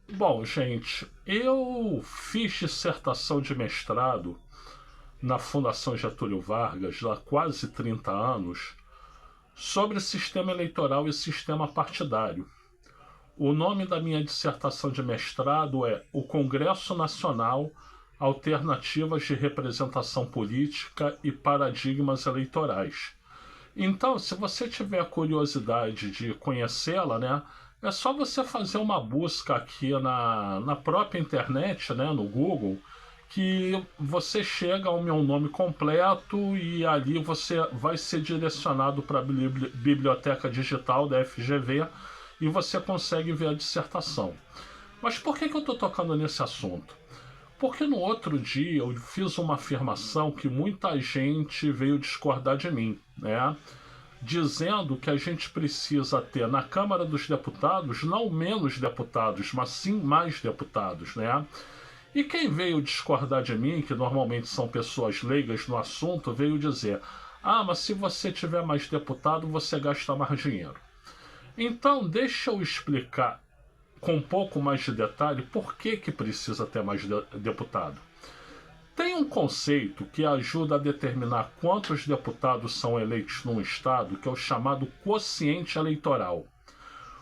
Bom, gente, eu fiz dissertação de mestrado na Fundação Getúlio Vargas há quase 30 anos sobre sistema eleitoral e sistema partidário. O nome da minha dissertação de mestrado é O Congresso Nacional, Alternativas de Representação Política e Paradigmas Eleitorais. Então, se você tiver curiosidade de conhecê-la, né, é só você fazer uma busca aqui na própria internet, né, no Google, que você chega ao meu nome completo e ali você vai ser direcionado para a biblioteca digital da FGV e você consegue ver a dissertação. Mas por que eu estou tocando nesse assunto? Porque no outro dia eu fiz uma afirmação que muita gente veio discordar de mim, né? Dizendo que a gente precisa ter na Câmara dos Deputados não menos deputados, mas sim mais deputados, né? E quem veio discordar de mim, que normalmente são pessoas leigas no assunto, veio dizer: ah, mas se você tiver mais deputado, você gasta mais dinheiro. Então, deixa eu explicar com um pouco mais de detalhe por que precisa ter mais deputado. Tem um conceito que ajuda a determinar quantos deputados são eleitos num estado, que é o chamado quociente eleitoral.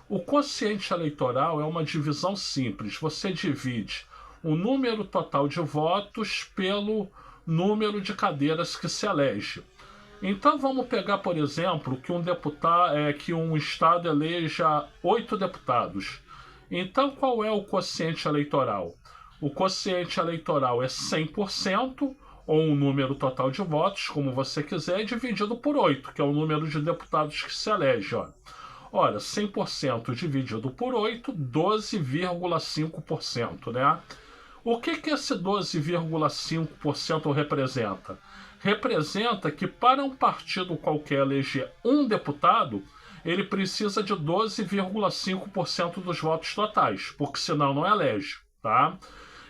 O quociente eleitoral é uma divisão simples. Você divide o número total de votos pelo número de cadeiras que se elege. Então vamos pegar, por exemplo, que um estado eleja 8 deputados. Então qual é o quociente eleitoral? O quociente eleitoral é 100%, ou um número total de votos, como você quiser, dividido por 8, que é o número de deputados que se elege. Ora, 100% dividido por 8, 12,5%, né? O que esse 12,5% representa? Representa que para um partido qualquer eleger um deputado, ele precisa de 12,5% dos votos totais, porque senão não elege, tá?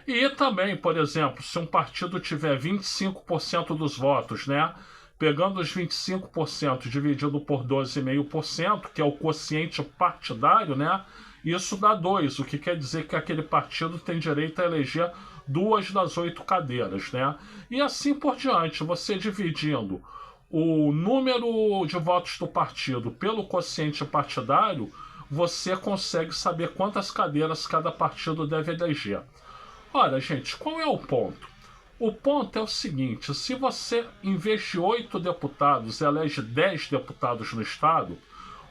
E também, por exemplo, se um partido tiver 25% dos votos, né? Pegando os 25% dividido por 12,5%, que é o quociente partidário, né? Isso dá 2, o que quer dizer que aquele partido tem direito a eleger 2 das 8 cadeiras, né? E assim por diante, você dividindo o número de votos do partido pelo quociente partidário, você consegue saber quantas cadeiras cada partido deve eleger. Ora, gente, qual é o ponto? O ponto é o seguinte: se você, em vez de 8 deputados, elege 10 deputados no estado,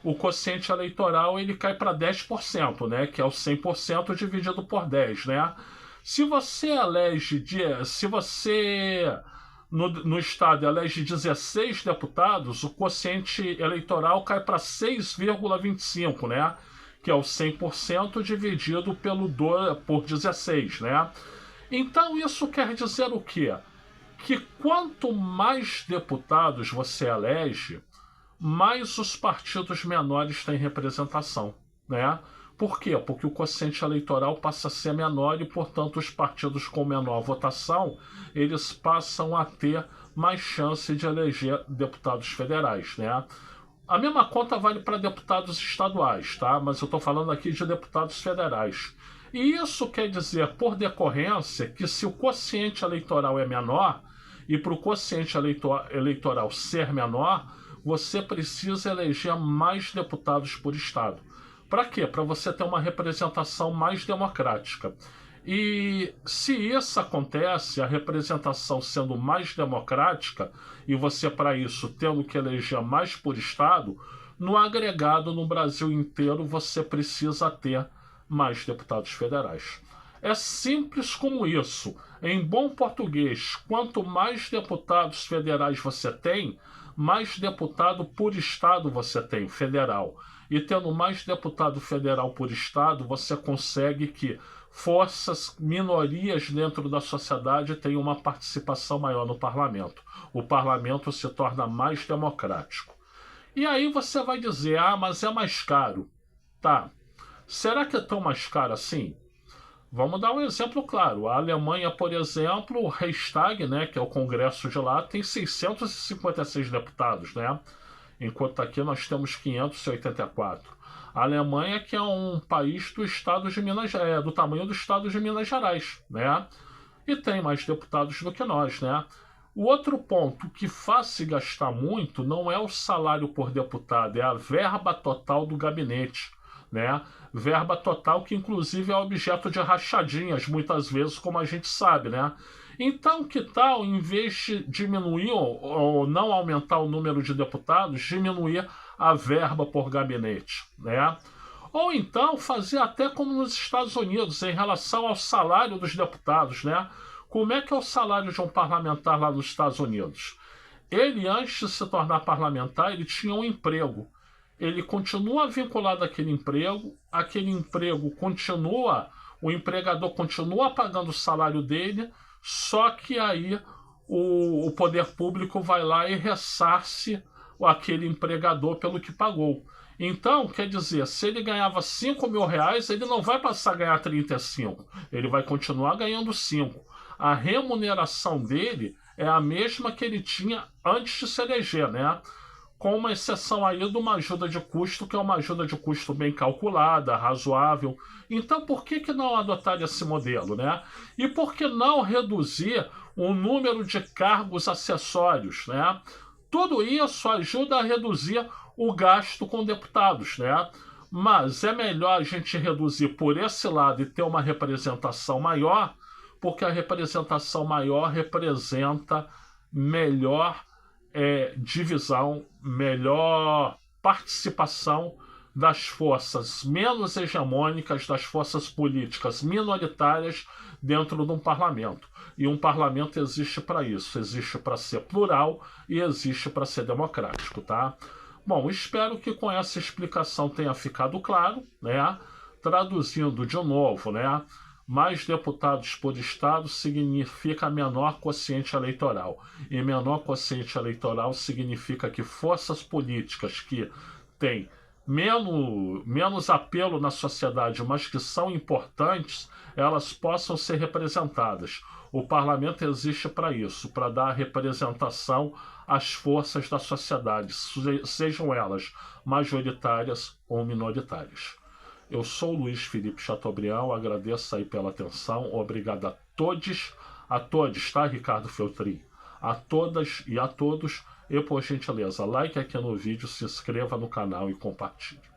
o quociente eleitoral ele cai para 10%, né? Que é o 100% dividido por 10, né? Se você no estado elege 16 deputados, o quociente eleitoral cai para 6,25, né? Que é o 100% dividido por 16, né? Então isso quer dizer o quê? Que quanto mais deputados você elege, mais os partidos menores têm representação, né? Por quê? Porque o quociente eleitoral passa a ser menor e, portanto, os partidos com menor votação, eles passam a ter mais chance de eleger deputados federais, né? A mesma conta vale para deputados estaduais, tá? Mas eu estou falando aqui de deputados federais. E isso quer dizer, por decorrência, que se o quociente eleitoral é menor, e para o quociente eleitoral ser menor, você precisa eleger mais deputados por estado. Para quê? Para você ter uma representação mais democrática. E se isso acontece, a representação sendo mais democrática, e você para isso tendo que eleger mais por estado, no agregado no Brasil inteiro você precisa ter mais deputados federais. É simples como isso. Em bom português, quanto mais deputados federais você tem, mais deputado por estado você tem, federal. E tendo mais deputado federal por estado, você consegue que forças, minorias dentro da sociedade tenham uma participação maior no parlamento. O parlamento se torna mais democrático. E aí você vai dizer, ah, mas é mais caro. Tá. Será que é tão mais caro assim? Vamos dar um exemplo claro. A Alemanha, por exemplo, o Reichstag, né, que é o Congresso de lá, tem 656 deputados, né? Enquanto aqui nós temos 584. A Alemanha, que é um país do estado de do tamanho do estado de Minas Gerais, né? E tem mais deputados do que nós, né? O outro ponto que faz se gastar muito não é o salário por deputado, é a verba total do gabinete, né? Verba total que inclusive é objeto de rachadinhas muitas vezes, como a gente sabe, né? Então, que tal, em vez de diminuir ou não aumentar o número de deputados, diminuir a verba por gabinete, né? Ou então fazer até como nos Estados Unidos, em relação ao salário dos deputados, né? Como é que é o salário de um parlamentar lá nos Estados Unidos? Ele, antes de se tornar parlamentar, ele tinha um emprego. Ele continua vinculado àquele emprego continua, o empregador continua pagando o salário dele, só que aí o poder público vai lá e ressarce aquele empregador pelo que pagou. Então, quer dizer, se ele ganhava 5 mil reais, ele não vai passar a ganhar 35, ele vai continuar ganhando 5. A remuneração dele é a mesma que ele tinha antes de se eleger, né? Com uma exceção aí de uma ajuda de custo, que é uma ajuda de custo bem calculada, razoável. Então, por que não adotar esse modelo, né? E por que não reduzir o número de cargos acessórios, né? Tudo isso ajuda a reduzir o gasto com deputados, né? Mas é melhor a gente reduzir por esse lado e ter uma representação maior, porque a representação maior representa melhor divisão, melhor participação das forças menos hegemônicas, das forças políticas minoritárias dentro de um parlamento. E um parlamento existe para isso, existe para ser plural e existe para ser democrático, tá? Bom, espero que com essa explicação tenha ficado claro, né? Traduzindo de novo, né? Mais deputados por estado significa menor quociente eleitoral. E menor quociente eleitoral significa que forças políticas que têm menos apelo na sociedade, mas que são importantes, elas possam ser representadas. O parlamento existe para isso, para dar representação às forças da sociedade, sejam elas majoritárias ou minoritárias. Eu sou o Luiz Felipe Chateaubriand, agradeço aí pela atenção, obrigado a todos, tá, Ricardo Feltrin? A todas e a todos, e por gentileza, like aqui no vídeo, se inscreva no canal e compartilhe.